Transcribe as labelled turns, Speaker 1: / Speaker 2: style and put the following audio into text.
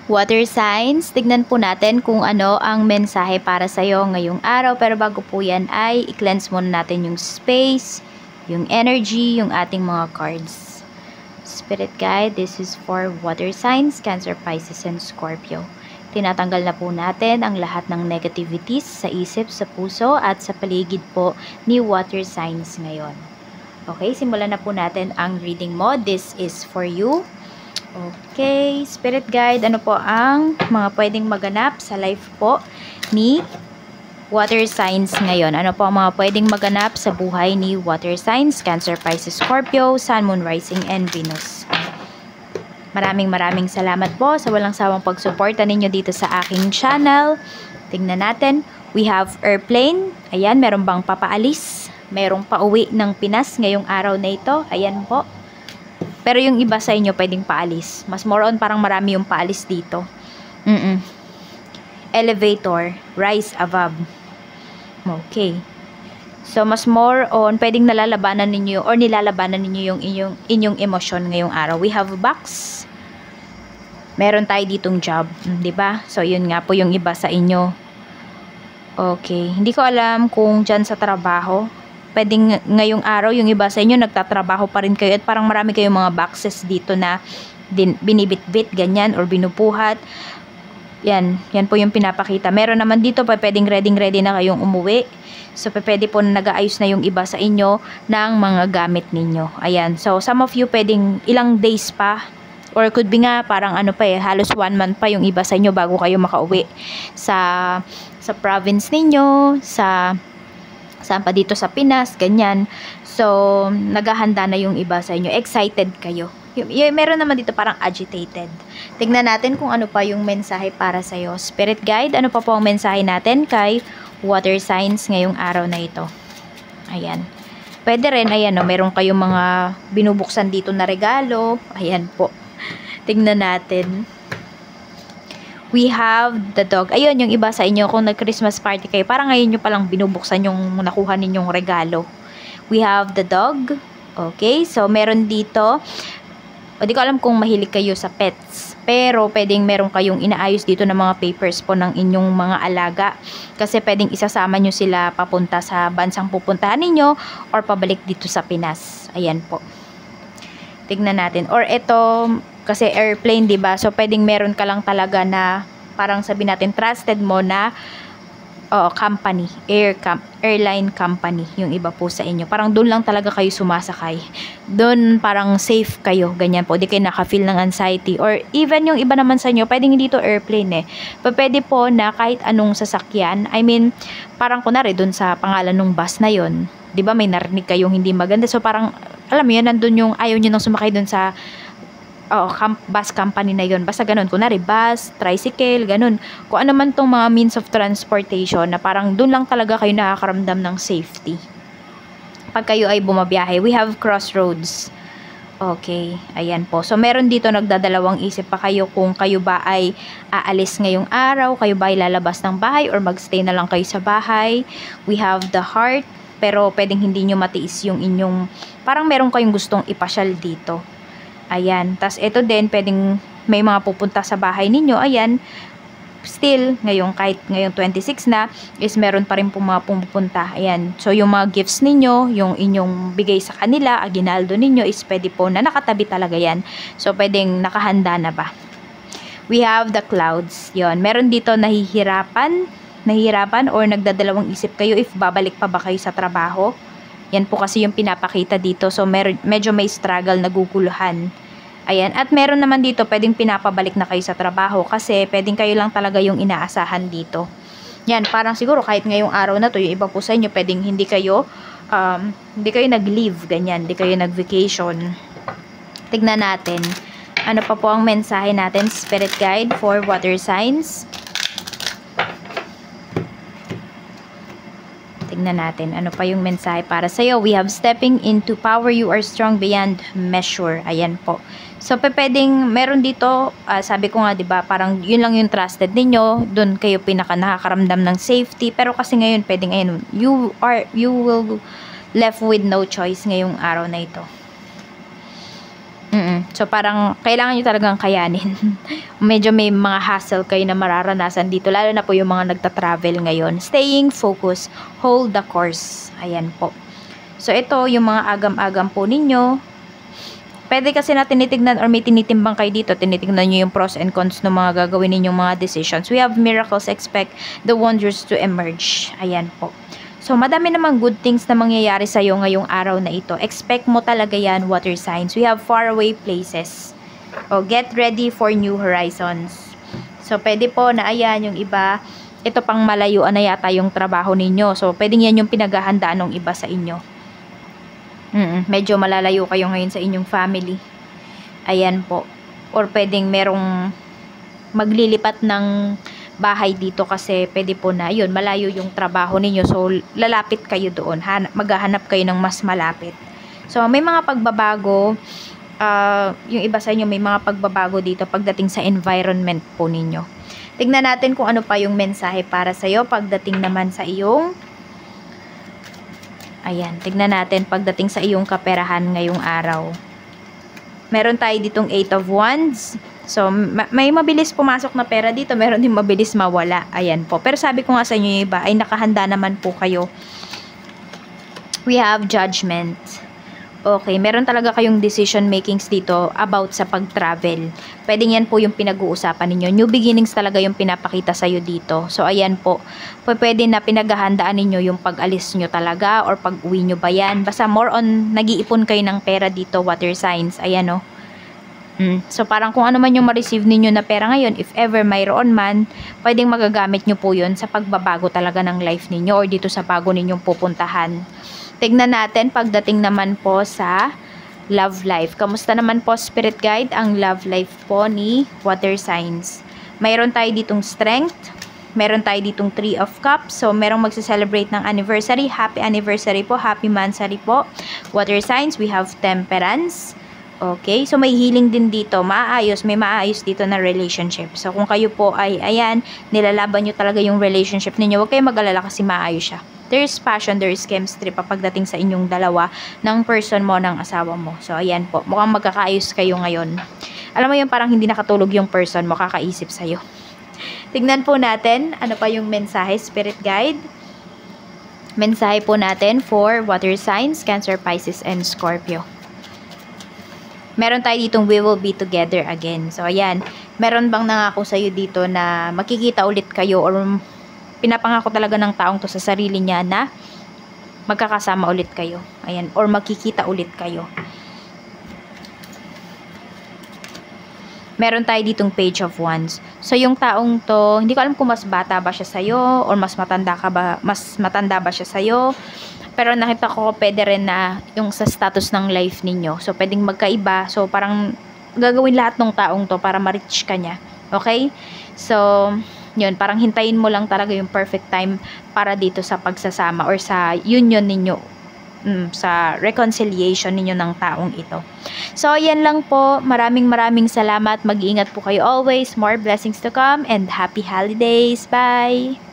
Speaker 1: Water signs, tignan po natin kung ano ang mensahe para sa iyo ngayong araw. Pero bago po yan ay i-cleanse muna natin yung space, yung energy, yung ating mga cards. Spirit guide, this is for water signs, Cancer, Pisces, and Scorpio. Tinatanggal na po natin ang lahat ng negativities sa isip, sa puso, at sa paligid po ni water signs ngayon. Okay, simulan na po natin ang reading mo. This is for you. Okay, Spirit Guide, ano po ang mga pwedeng maganap sa life po ni water signs ngayon? Ano po ang mga pwedeng maganap sa buhay ni water signs, Cancer, Pisces, Scorpio, Sun, Moon, Rising, and Venus? Maraming salamat po sa walang sawang pagsuporta ninyo dito sa aking channel. Tingnan natin, we have airplane. Ayan, meron bang papaalis? Merong pauwi ng Pinas ngayong araw na ito. Ayan po. Pero yung iba sa inyo pwedeng paalis. Mas more on parang marami yung paalis dito. Elevator, rise above. Okay. So mas more on pwedeng nalalabanan ninyo or nilalabanan ninyo yung inyong emosyon ngayong araw. We have box. Meron tayo ditong job, 'di ba? So yun nga po yung iba sa inyo. Okay, hindi ko alam kung diyan sa trabaho pwedeng ngayong araw yung iba sa inyo nagtatrabaho pa rin kayo at parang marami kayong mga boxes dito na binibitbit ganyan or binubuhat. Yan po yung pinapakita. Meron naman dito pa pwedeng ready na kayong umuwi. So pwede po na nag-aayos na yung iba sa inyo ng mga gamit ninyo. Ayan. So some of you pwedeng ilang days pa or could be nga parang ano pa halos 1 month pa yung iba sa inyo bago kayo makauwi sa province ninyo, saan pa dito sa Pinas, ganyan. So, naghahanda na yung iba sa inyo. Excited kayo. Meron naman dito parang agitated. Tignan natin kung ano pa yung mensahe para sa'yo. Spirit Guide, ano pa po ang mensahe natin kay water signs ngayong araw na ito? Ayan. Pwede rin, ayan o, meron kayong mga binubuksan dito na regalo. Ayan po. Tignan natin. We have the dog. Ayun, yung iba sa inyo, kung nag-Christmas party kayo, parang ngayon nyo palang binubuksan yung nakuha ninyong regalo. We have the dog. Okay, so meron dito. O di ko alam kung mahilig kayo sa pets. Pero pwedeng meron kayong inaayos dito ng mga papers po ng inyong mga alaga. Kasi pwedeng isasama nyo sila papunta sa bansang pupuntahan ninyo or pabalik dito sa Pinas. Ayan po. Tignan natin. Or ito, kasi airplane, 'di ba? So pwedeng meron ka lang talaga na parang sabihin natin trusted mo na company, airline company, yung iba po sa inyo. Parang doon lang talaga kayo sumasakay. Doon parang safe kayo, ganyan po. Di kayo naka-feel ng anxiety or even yung iba naman sa inyo, pwedeng hindi to airplane Pwede po na kahit anong sasakyan. I mean, parang kunwari doon sa pangalan ng bus na 'yon. 'Di ba may narinig kayong hindi maganda. So parang alam mo 'yun, nandun yung ayaw niyo nang sumakay doon sa bus company na yon. Basta ganun. Kunwari, bus, tricycle, ganun. Kung ano man tong mga means of transportation na parang dun lang talaga kayo nakakaramdam ng safety. Pag kayo ay bumabiyahe, we have crossroads. Okay, ayan po. So, meron dito nagdadalawang isip pa kayo kung kayo ba ay aalis ngayong araw, kayo ba ay lalabas ng bahay or magstay na lang kayo sa bahay. We have the heart, pero pwedeng hindi nyo matiis yung inyong, parang meron kayong gustong ipasyal dito. Ayan. Tas ito din, pwedeng may mga pupunta sa bahay ninyo. Ayan. Still, kahit ngayong 26 na, is meron pa rin mga pupunta. Ayan. So, yung mga gifts ninyo, yung inyong bigay sa kanila, aginaldo ninyo, is pwede po na nakatabi talaga yan. So, pwedeng nakahanda na ba? We have the clouds. Yon. Meron dito nahihirapan or nagdadalawang isip kayo if babalik pa ba kayo sa trabaho. Yan po kasi yung pinapakita dito. So, medyo may struggle, naguguluhan. Ayan. At meron naman dito, pwedeng pinapabalik na kayo sa trabaho kasi pwedeng kayo lang talaga yung inaasahan dito. Yan, parang siguro kahit ngayong araw na to, yung iba po sa inyo, pwedeng hindi kayo nag-leave, ganyan. Hindi kayo nag-vacation. Tignan natin. Ano pa po ang mensahe natin, Spirit Guide, for water signs? Tignan natin ano pa yung mensahe para sa'yo. We have stepping into power. You are strong beyond measure. Ayan po. So, pwedeng meron dito, sabi ko nga, diba, parang yun lang yung trusted ninyo. Doon kayo pinaka nakakaramdam ng safety. Pero kasi ngayon, pwedeng ayun, you will left with no choice ngayong araw na ito. So, parang kailangan nyo talagang kayanin. Medyo may mga hassle kayo na mararanasan dito, lalo na po yung mga nagta-travel ngayon. Staying focused, hold the course. Ayan po. So, ito yung mga agam-agam po ninyo. Pwede kasi na tinitignan or may tinitimbang kayo dito, tinitignan nyo yung pros and cons ng mga gagawin ninyong mga decisions. We have miracles, expect the wonders to emerge. Ayan po. So, madami namang good things na mangyayari sa'yo ngayong araw na ito. Expect mo talaga yan, water signs. We have faraway places. O, get ready for new horizons. So, pwede po na ayan yung iba, ito pang malayuan na yata yung trabaho ninyo. So, pwedeng yan yung pinaghahandaan ng iba sa inyo. Medyo malalayo kayo ngayon sa inyong family. Ayan po. Or pwedeng merong maglilipat ng bahay dito kasi pwede po na yun, malayo yung trabaho ninyo. So, lalapit kayo doon. Maghahanap kayo ng mas malapit. So, may mga pagbabago. Yung iba sa inyo may mga pagbabago dito pagdating sa environment po ninyo. Tignan natin kung ano pa yung mensahe para sa'yo pagdating naman sa iyong ayan, tignan natin pagdating sa iyong kaperahan ngayong araw. Meron tayo ditong 8 of Wands. So, may mabilis pumasok na pera dito. Meron din mabilis mawala. Ayan po. Pero sabi ko nga sa inyo iba, ay nakahanda naman po kayo. We have Judgment. Okay, meron talaga kayong decision makings dito about sa pag-travel. Pwedeng yan po yung pinag-uusapan ninyo. New beginnings talaga yung pinapakita sa'yo dito. So, ayan po. Pwede na pinaghahandaan ninyo yung pag-alis nyo talaga or pag-uwi nyo ba yan. Basta more on, nag-iipon kayo ng pera dito, water signs. Ayan o. So, parang kung ano man yung ma-receive ninyo na pera ngayon, if ever mayroon man, pwedeng magagamit nyo po yun sa pagbabago talaga ng life ninyo or dito sa bago ninyong pupuntahan. Tignan natin pagdating naman po sa love life. Kamusta naman po, Spirit Guide, ang love life po ni water signs? Mayroon tayo ditong strength. Meron tayo ditong 3 of cups. So, merong magse-celebrate ng anniversary. Happy anniversary po. Happy mansari po. Water signs, we have temperance. Okay, so may healing din dito. May maayos dito na relationship. So, kung kayo po ay, ayan, nilalaban nyo talaga yung relationship ninyo, huwag kayong mag-alala kasi maayos siya. There is passion, there is chemistry pagdating sa inyong dalawa ng person mo, ng asawa mo. So, ayan po. Mukhang magkakaayos kayo ngayon. Alam mo yun, parang hindi nakatulog yung person mo, kakaisip sa'yo. Tignan po natin, ano pa yung mensahe, Spirit Guide. Mensahe po natin for water signs, Cancer, Pisces, and Scorpio. Meron tayo ditong we will be together again. So, ayan. Meron bang nangako sa'yo dito na makikita ulit kayo or pinapangako talaga ng taong to sa sarili niya na magkakasama ulit kayo. Ayan. Or magkikita ulit kayo. Meron tayo ditong Page of Wands. So, yung taong to, hindi ko alam kung mas bata ba siya sa'yo or mas matanda ba siya sa'yo. Pero nakita ko pwede rin na yung sa status ng life ninyo. So, pwedeng magkaiba. So, parang gagawin lahat ng taong to para ma-reach ka niya. Okay? So, yun. Parang hintayin mo lang talaga yung perfect time para dito sa pagsasama or sa union ninyo. Sa reconciliation ninyo ng taong ito. So, yan lang po. Maraming salamat. Mag-iingat po kayo always. More blessings to come and happy holidays. Bye!